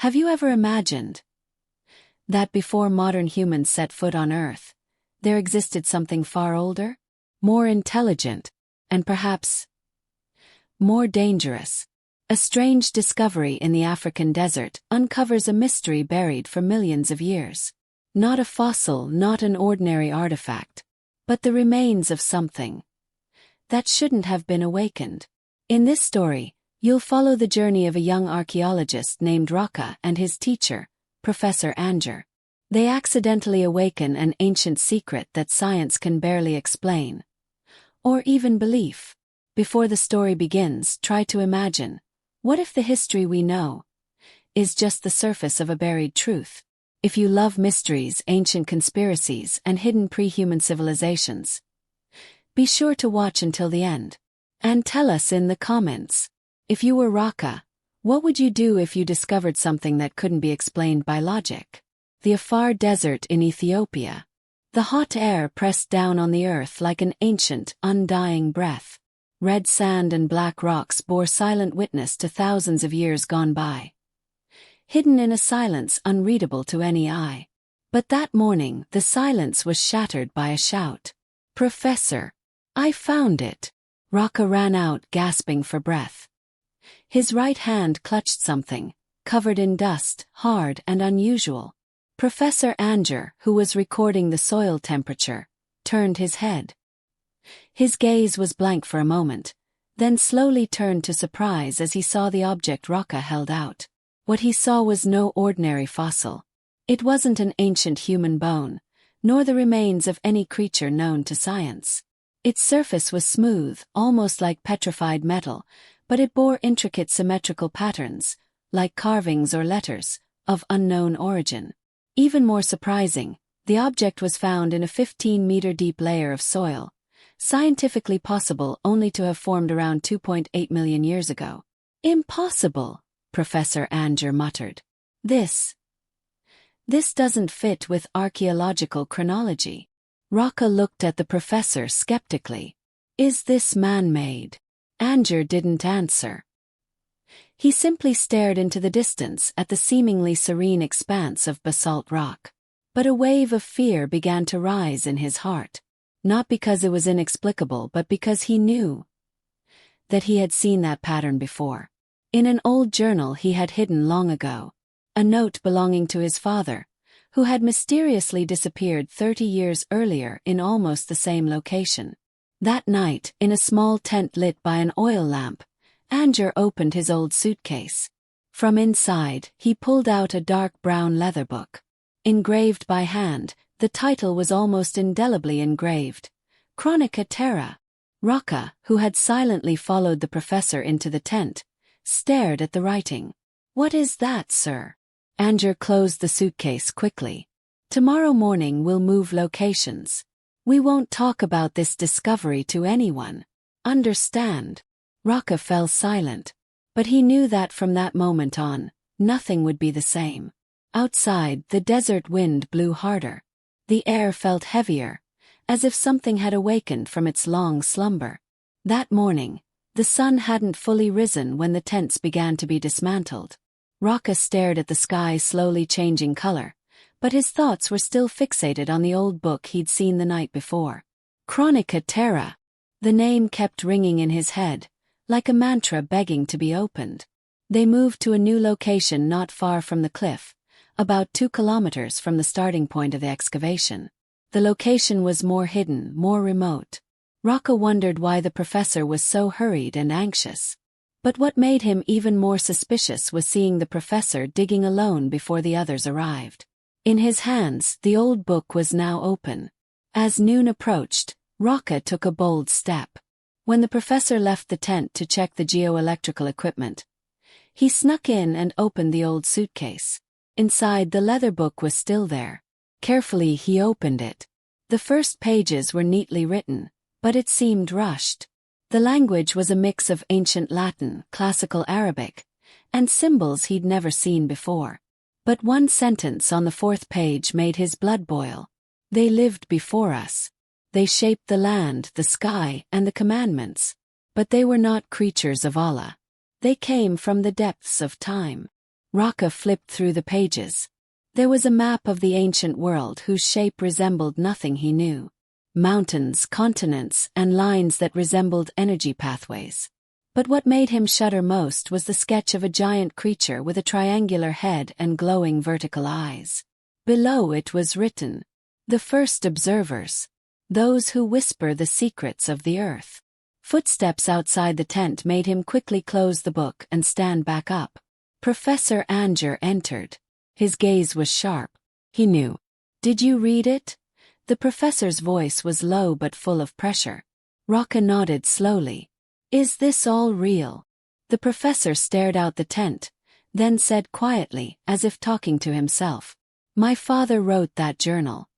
Have you ever imagined that before modern humans set foot on Earth, there existed something far older, more intelligent, and perhaps more dangerous? A strange discovery in the African desert uncovers a mystery buried for millions of years. Not a fossil, not an ordinary artifact, but the remains of something that shouldn't have been awakened. In this story, you'll follow the journey of a young archaeologist named Rocca and his teacher, Professor Anger. They accidentally awaken an ancient secret that science can barely explain, or even believe. Before the story begins, try to imagine, what if the history we know is just the surface of a buried truth? If you love mysteries, ancient conspiracies, and hidden pre-human civilizations, be sure to watch until the end. And tell us in the comments, if you were Rocca, what would you do if you discovered something that couldn't be explained by logic? The Afar Desert in Ethiopia. The hot air pressed down on the earth like an ancient, undying breath. Red sand and black rocks bore silent witness to thousands of years gone by, hidden in a silence unreadable to any eye. But that morning, the silence was shattered by a shout. "Professor, I found it!" Rocca ran out, gasping for breath. His right hand clutched something, covered in dust, hard and unusual. Professor Anger, who was recording the soil temperature, turned his head. His gaze was blank for a moment, then slowly turned to surprise as he saw the object Rocca held out. What he saw was no ordinary fossil. It wasn't an ancient human bone, nor the remains of any creature known to science. Its surface was smooth, almost like petrified metal, but it bore intricate symmetrical patterns, like carvings or letters, of unknown origin. Even more surprising, the object was found in a 15-meter-deep layer of soil, scientifically possible only to have formed around 2.8 million years ago. "Impossible," Professor Anger muttered. This doesn't fit with archaeological chronology." Rocca looked at the professor skeptically. "Is this man-made?" Anger didn't answer. He simply stared into the distance at the seemingly serene expanse of basalt rock. But a wave of fear began to rise in his heart. Not because it was inexplicable, but because he knew that he had seen that pattern before. In an old journal he had hidden long ago. A note belonging to his father, who had mysteriously disappeared 30 years earlier in almost the same location. That night, in a small tent lit by an oil lamp, Anger opened his old suitcase. From inside, he pulled out a dark brown leather book. Engraved by hand, the title was almost indelibly engraved, Chronica Terra. Rocca, who had silently followed the professor into the tent, stared at the writing. "What is that, sir?" Anger closed the suitcase quickly. "Tomorrow morning we'll move locations. We won't talk about this discovery to anyone. Understand?" Rocca fell silent, but he knew that from that moment on, nothing would be the same. Outside, the desert wind blew harder. The air felt heavier, as if something had awakened from its long slumber. That morning, the sun hadn't fully risen when the tents began to be dismantled. Rocca stared at the sky slowly changing color, but his thoughts were still fixated on the old book he'd seen the night before. Chronica Terra. The name kept ringing in his head, like a mantra begging to be opened. They moved to a new location not far from the cliff, about 2 kilometers from the starting point of the excavation. The location was more hidden, more remote. Rocca wondered why the professor was so hurried and anxious. But what made him even more suspicious was seeing the professor digging alone before the others arrived. In his hands, the old book was now open. As noon approached, Rocca took a bold step. When the professor left the tent to check the geoelectrical equipment, he snuck in and opened the old suitcase. Inside, the leather book was still there. Carefully he opened it. The first pages were neatly written, but it seemed rushed. The language was a mix of ancient Latin, classical Arabic, and symbols he'd never seen before. But one sentence on the 4th page made his blood boil. "They lived before us. They shaped the land, the sky, and the commandments. But they were not creatures of Allah. They came from the depths of time." Rocca flipped through the pages. There was a map of the ancient world whose shape resembled nothing he knew. Mountains, continents, and lines that resembled energy pathways. But what made him shudder most was the sketch of a giant creature with a triangular head and glowing vertical eyes. Below it was written, "The first observers. Those who whisper the secrets of the earth." Footsteps outside the tent made him quickly close the book and stand back up. Professor Anger entered. His gaze was sharp. He knew. "Did you read it?" The professor's voice was low but full of pressure. Rocca nodded slowly. "Is this all real?" The professor stared out the tent, then said quietly, as if talking to himself, "My father wrote that journal.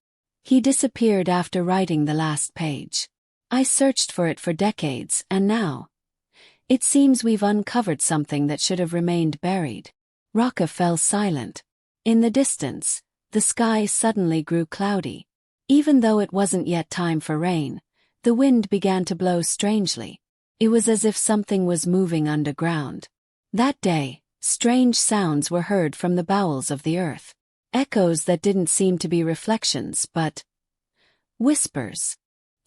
He disappeared after writing the last page. I searched for it for decades, and now it seems we've uncovered something that should have remained buried." Rocca fell silent. In the distance, the sky suddenly grew cloudy. Even though it wasn't yet time for rain, the wind began to blow strangely. It was as if something was moving underground. That day, strange sounds were heard from the bowels of the earth. Echoes that didn't seem to be reflections but whispers.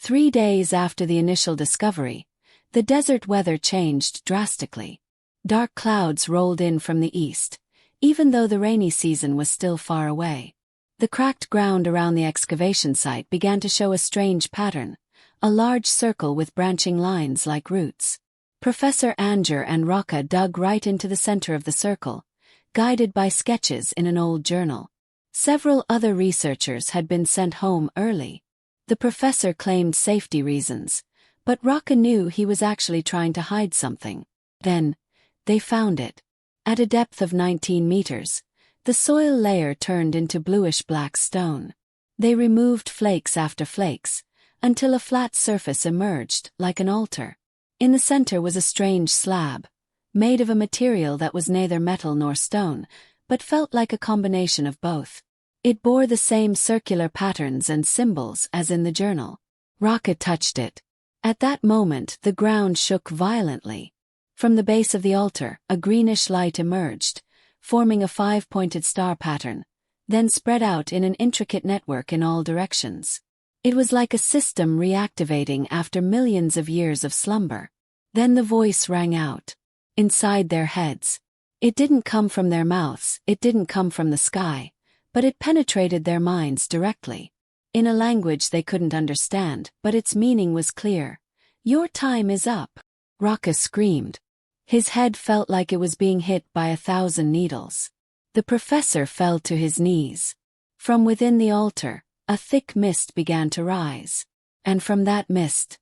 3 days after the initial discovery, the desert weather changed drastically. Dark clouds rolled in from the east, even though the rainy season was still far away. The cracked ground around the excavation site began to show a strange pattern, a large circle with branching lines like roots. Professor Anger and Rocca dug right into the center of the circle, guided by sketches in an old journal. Several other researchers had been sent home early. The professor claimed safety reasons, but Rocca knew he was actually trying to hide something. Then, they found it. At a depth of 19 meters, the soil layer turned into bluish-black stone. They removed flakes after flakes, until a flat surface emerged, like an altar. In the center was a strange slab, made of a material that was neither metal nor stone, but felt like a combination of both. It bore the same circular patterns and symbols as in the journal. Rocca touched it. At that moment, the ground shook violently. From the base of the altar, a greenish light emerged, forming a 5-pointed star pattern, then spread out in an intricate network in all directions. It was like a system reactivating after millions of years of slumber. Then the voice rang out. Inside their heads. It didn't come from their mouths, it didn't come from the sky, but it penetrated their minds directly. In a language they couldn't understand, but its meaning was clear. "Your time is up," Rocca screamed. His head felt like it was being hit by 1,000 needles. The professor fell to his knees. From within the altar, a thick mist began to rise. And from that mist,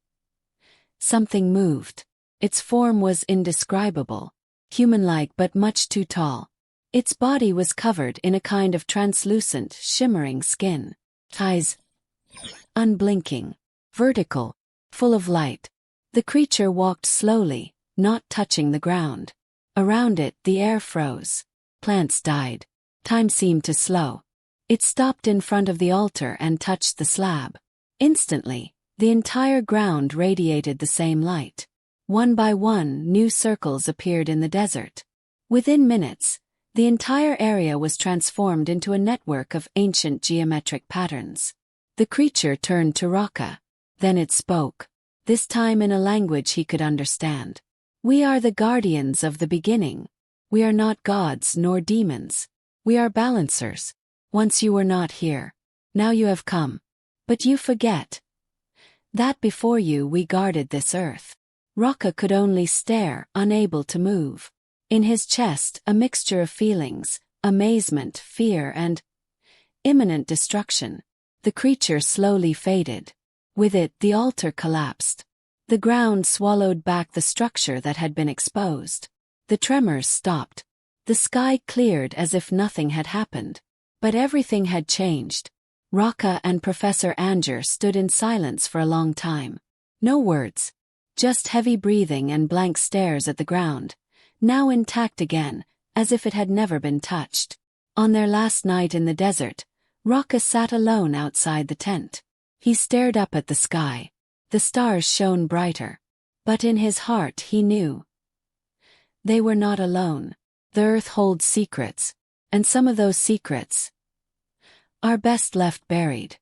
something moved. Its form was indescribable, human-like but much too tall. Its body was covered in a kind of translucent, shimmering skin. Eyes unblinking, vertical, full of light. The creature walked slowly, not touching the ground. Around it, the air froze. Plants died. Time seemed to slow. It stopped in front of the altar and touched the slab. Instantly, the entire ground radiated the same light. One by one, new circles appeared in the desert. Within minutes, the entire area was transformed into a network of ancient geometric patterns. The creature turned to Rocca. Then it spoke, this time in a language he could understand. "We are the guardians of the beginning. We are not gods nor demons. We are balancers. Once you were not here. Now you have come. But you forget that before you we guarded this earth." Rocca could only stare, unable to move. In his chest, a mixture of feelings, amazement, fear, and imminent destruction. The creature slowly faded. With it, the altar collapsed. The ground swallowed back the structure that had been exposed. The tremors stopped. The sky cleared as if nothing had happened. But everything had changed. Rocca and Professor Anger stood in silence for a long time. No words. Just heavy breathing and blank stares at the ground, now intact again, as if it had never been touched. On their last night in the desert, Rocca sat alone outside the tent. He stared up at the sky. The stars shone brighter. But in his heart he knew they were not alone. The earth holds secrets, and some of those secrets are best left buried.